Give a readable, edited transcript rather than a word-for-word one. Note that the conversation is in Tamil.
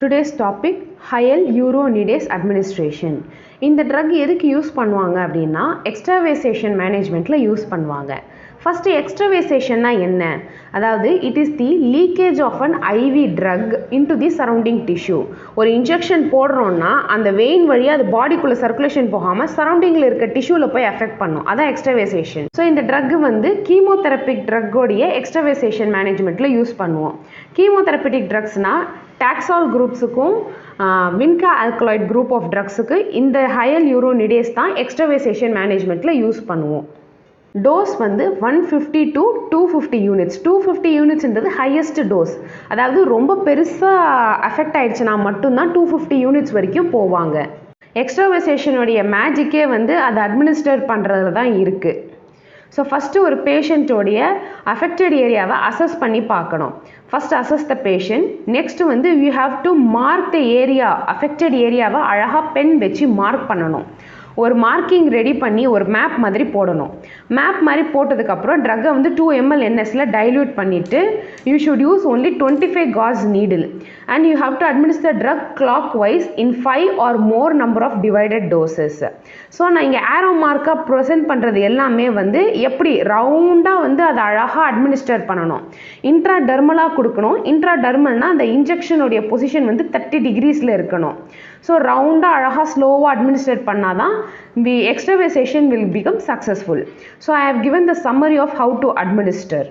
Today's topic hyaluronidase administration. இந்த drug எதுக்கு யூஸ் பண்ணுவாங்க அப்படின்னா extravasation managementல யூஸ் பண்ணுவாங்க. First extravasation என்ன? அதாவது it is the leakage of an IV drug into the surrounding tissue. ஒரு injection போடுறோம்னா அந்த vein வழியா அது பாடிக்குள்ள சர்க்குலேஷன் போகாம சரௌண்டிங்ல இருக்க டிஷ்யூல போய் அஃபெக்ட் பண்ணும். அதான் extravasation. ஸோ இந்த drug வந்து கீமோதெரபிக் ட்ரக்கோடைய extravasation managementல யூஸ் பண்ணுவோம். கீமோதெரபிட்டிக் ட்ரக்ஸ்னா டாக்ஸால் குரூப்ஸுக்கும் வின்கா ஆல்கலாய்ட் குரூப் ஆஃப் ட்ரக்ஸுக்கு இந்த ஹயல்யூரோனிடேஸ் தான் எக்ஸ்ட்ரவேசேஷன் மேனேஜ்மெண்ட்டில் யூஸ் பண்ணுவோம். டோஸ் வந்து 150 to 250 யூனிட்ஸ். 250 யூனிட்ஸ்ன்றது ஹையஸ்ட் டோஸ். அதாவது ரொம்ப பெருசாக அஃபெக்ட் ஆயிடுச்சுன்னா மட்டும்தான் 250 யூனிட்ஸ் வரைக்கும் போவாங்க. எக்ஸ்ட்ரவேசேஷனுடைய மேஜிக்கே வந்து அதை அட்மினிஸ்டர் பண்ணுறதுல தான் இருக்குது. ஸோ ஃபஸ்ட்டு ஒரு பேஷண்ட்டோடைய அஃபெக்டட் ஏரியாவை அசஸ் பண்ணி பார்க்கணும். First assess the patient. Next வந்து you have to mark the area, affected ஏரியாவை அழகாக பென் வச்சு மார்க் பண்ணணும். ஒரு மார்க்கிங் ரெடி பண்ணி ஒரு மேப் மாதிரி போடணும். மேப் மாதிரி போட்டதுக்கப்புறம் ட்ரக்கை வந்து 2 ml NSல டைல்யூட் பண்ணிவிட்டு you should use only 25 gauge needle and you have to administer drug clockwise in 5 or more number of divided doses. So நான் இங்கே ஆரோ மார்க்காக ப்ரெசென்ட் பண்ணுறது எல்லாமே வந்து எப்படி ரவுண்டாக வந்து அதை அழகாக அட்மினிஸ்டர் பண்ணணும். இன்ட்ரா டெர்மலாக கொடுக்கணும். இன்ட்ரா டெர்மல்னால் அந்த இன்ஜெக்ஷனுடைய பொசிஷன் வந்து 30 degreesல இருக்கணும். ஸோ ரவுண்டாக அழகாக ஸ்லோவாக அட்மினிஸ்ட்ரேட் பண்ணால் தான் the extravasation will become successful. So I have given the summary of how to administer.